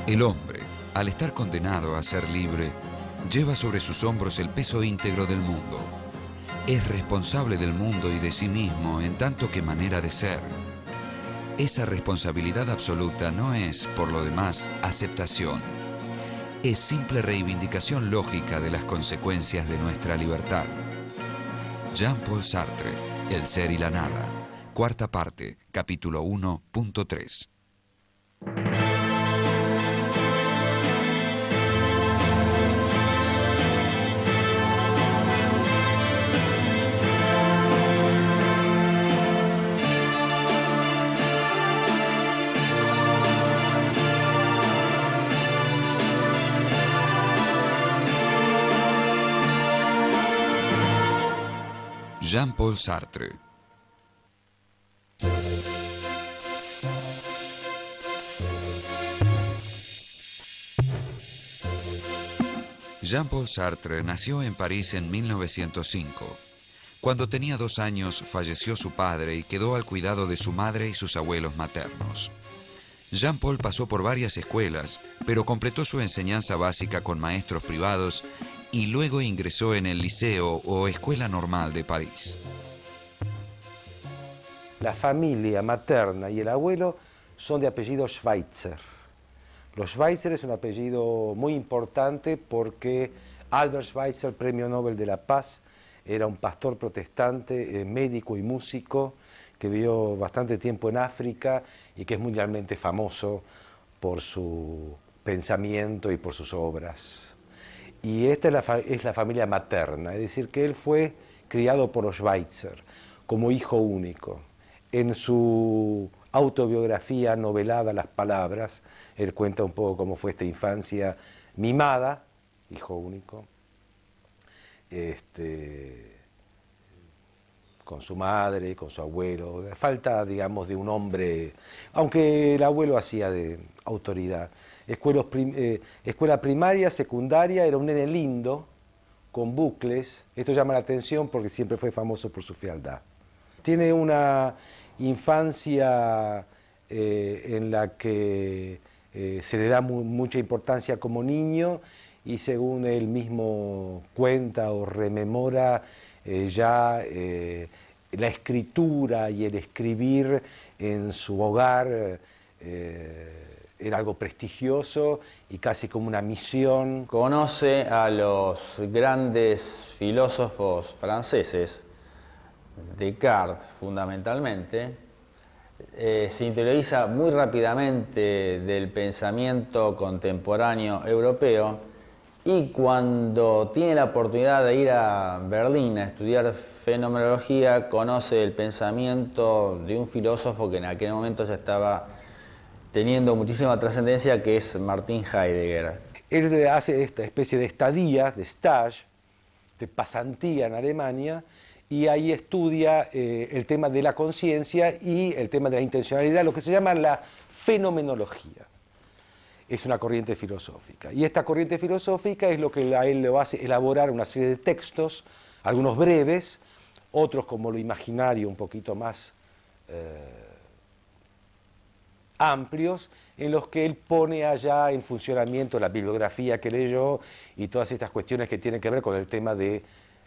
El hombre, al estar condenado a ser libre, lleva sobre sus hombros el peso íntegro del mundo. Es responsable del mundo y de sí mismo en tanto que manera de ser. Esa responsabilidad absoluta no es, por lo demás, aceptación. Es simple reivindicación lógica de las consecuencias de nuestra libertad. Jean-Paul Sartre, El ser y la nada. Cuarta parte, capítulo 1.3. Jean-Paul Sartre. Jean-Paul Sartre nació en París en 1905. Cuando tenía 2 años falleció su padre y quedó al cuidado de su madre y sus abuelos maternos. Jean-Paul pasó por varias escuelas, pero completó su enseñanza básica con maestros privados y luego ingresó en el Liceo o Escuela Normal de París. La familia materna y el abuelo son de apellido Schweitzer. Los Schweitzer es un apellido muy importante porque Albert Schweitzer, Premio Nobel de la Paz, era un pastor protestante, médico y músico que vivió bastante tiempo en África y que es mundialmente famoso por su pensamiento y por sus obras. Y esta es la familia materna, es decir, que él fue criado por los Schweitzer como hijo único. En su autobiografía novelada Las Palabras, él cuenta un poco cómo fue esta infancia mimada, hijo único, con su madre, con su abuelo, falta, digamos, de un hombre, aunque el abuelo hacía de autoridad. Escuela primaria, secundaria, era un nene lindo, con bucles. Esto llama la atención porque siempre fue famoso por su fealdad. Tiene una infancia en la que se le da mucha importancia como niño y según él mismo cuenta o rememora, la escritura y el escribir en su hogar era algo prestigioso y casi como una misión. Conoce a los grandes filósofos franceses, Descartes fundamentalmente, se interioriza muy rápidamente del pensamiento contemporáneo europeo y cuando tiene la oportunidad de ir a Berlín a estudiar fenomenología, conoce el pensamiento de un filósofo que en aquel momento ya estaba teniendo muchísima trascendencia, que es Martin Heidegger. Él hace esta especie de estadía, de stage, de pasantía en Alemania, y ahí estudia el tema de la conciencia y el tema de la intencionalidad, lo que se llama la fenomenología. Es una corriente filosófica. Y esta corriente filosófica es lo que a él le hace elaborar una serie de textos, algunos breves, otros como lo imaginario un poquito más amplios, en los que él pone allá en funcionamiento la bibliografía que leyó y todas estas cuestiones que tienen que ver con el tema de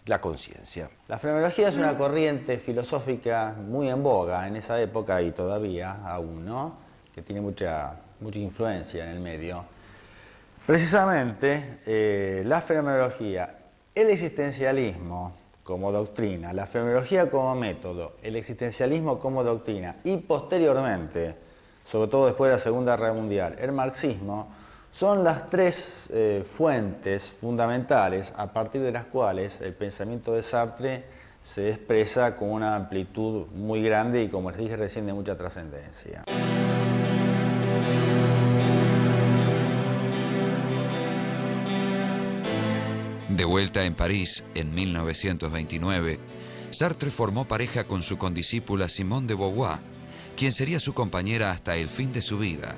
la conciencia. La fenomenología es una corriente filosófica muy en boga en esa época y todavía aún, ¿no? Que tiene mucha influencia en el medio. Precisamente la fenomenología, el existencialismo como doctrina, la fenomenología como método, el existencialismo como doctrina y posteriormente, sobre todo después de la Segunda Guerra Mundial, el marxismo, son las 3 fuentes fundamentales a partir de las cuales el pensamiento de Sartre se expresa con una amplitud muy grande y, como les dije recién, de mucha trascendencia. De vuelta en París, en 1929, Sartre formó pareja con su condiscípula Simone de Beauvoir, quien sería su compañera hasta el fin de su vida,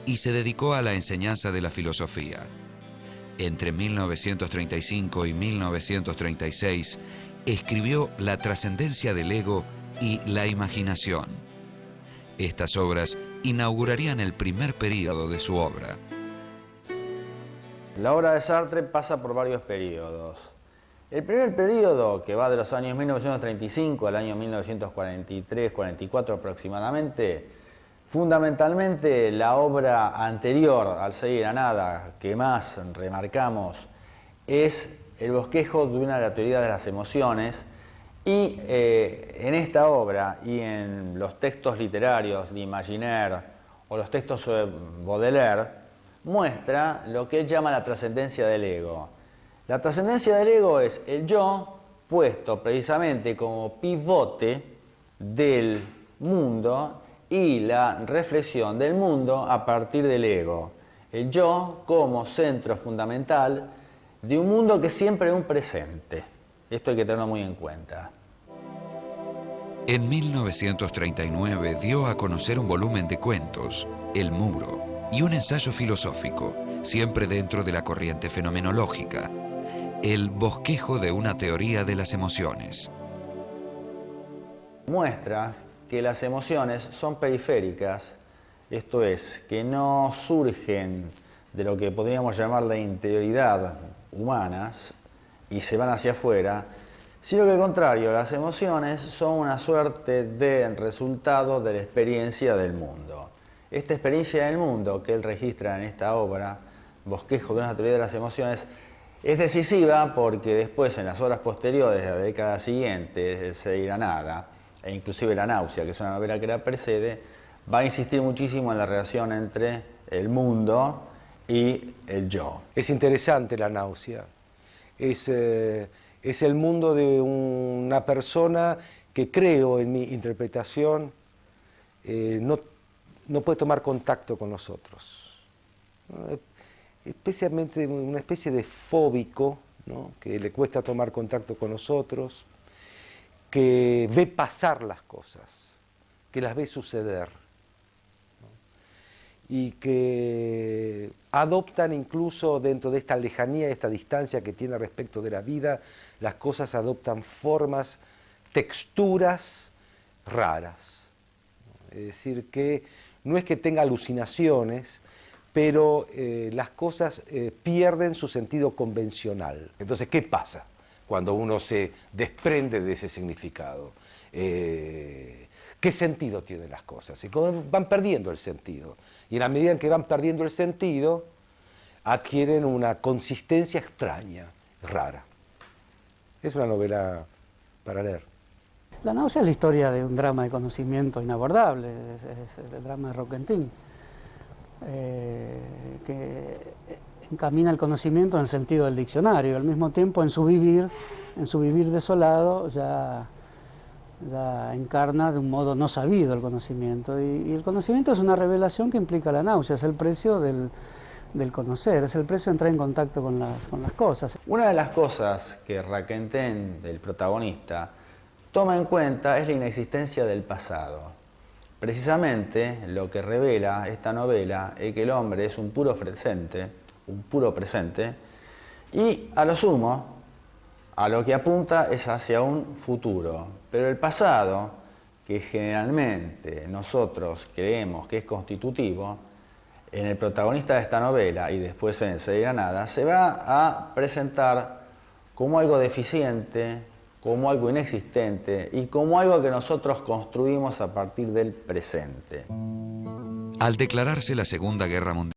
y se dedicó a la enseñanza de la filosofía. Entre 1935 y 1936, escribió La trascendencia del ego y La imaginación. Estas obras inaugurarían el primer período de su obra. La obra de Sartre pasa por varios periodos. El primer periodo, que va de los años 1935 al año 1943-44 aproximadamente, fundamentalmente la obra anterior al Ser y la Nada que más remarcamos es el bosquejo de una de las teorías de las emociones, y en esta obra y en los textos literarios de Imaginaire o los textos de Baudelaire muestra lo que él llama la trascendencia del ego. La trascendencia del ego es el yo puesto precisamente como pivote del mundo y la reflexión del mundo a partir del ego. El yo como centro fundamental de un mundo que siempre es un presente. Esto hay que tenerlo muy en cuenta. En 1939 dio a conocer un volumen de cuentos, El Muro, y un ensayo filosófico, siempre dentro de la corriente fenomenológica, El bosquejo de una teoría de las emociones. Muestra que las emociones son periféricas, esto es, que no surgen de lo que podríamos llamar de interioridad humanas y se van hacia afuera, sino que al contrario, las emociones son una suerte de resultado de la experiencia del mundo. Esta experiencia del mundo que él registra en esta obra, Bosquejo de una teoría de las emociones, es decisiva porque después en las obras posteriores de la década siguiente, El Ser y la Nada, e inclusive La Náusea, que es una novela que la precede, va a insistir muchísimo en la relación entre el mundo y el yo. Es interesante La Náusea. Es el mundo de una persona que, creo en mi interpretación, no puede tomar contacto con nosotros. Especialmente una especie de fóbico, ¿no? Que le cuesta tomar contacto con nosotros, que ve pasar las cosas, que las ve suceder, ¿no? Y que adoptan incluso dentro de esta lejanía, esta distancia que tiene respecto de la vida, las cosas adoptan formas, texturas raras, ¿no? Es decir, que no es que tenga alucinaciones, pero las cosas pierden su sentido convencional. Entonces, ¿qué pasa cuando uno se desprende de ese significado? ¿Qué sentido tienen las cosas? Y van perdiendo el sentido. Y en la medida en que van perdiendo el sentido, adquieren una consistencia extraña, rara. Es una novela para leer. La Náusea es la historia de un drama de conocimiento inabordable, es el drama de Roquentin, que encamina el conocimiento en el sentido del diccionario, al mismo tiempo en su vivir desolado ya encarna de un modo no sabido el conocimiento, y el conocimiento es una revelación que implica la náusea, es el precio del conocer, es el precio de entrar en contacto con las cosas. Una de las cosas que Roquentin, el protagonista, toma en cuenta es la inexistencia del pasado. Precisamente lo que revela esta novela es que el hombre es un puro presente, y a lo sumo, a lo que apunta es hacia un futuro. Pero el pasado, que generalmente nosotros creemos que es constitutivo, en el protagonista de esta novela y después en El Ser y la Nada, se va a presentar como algo deficiente, como algo inexistente y como algo que nosotros construimos a partir del presente. Al declararse la Segunda Guerra Mundial,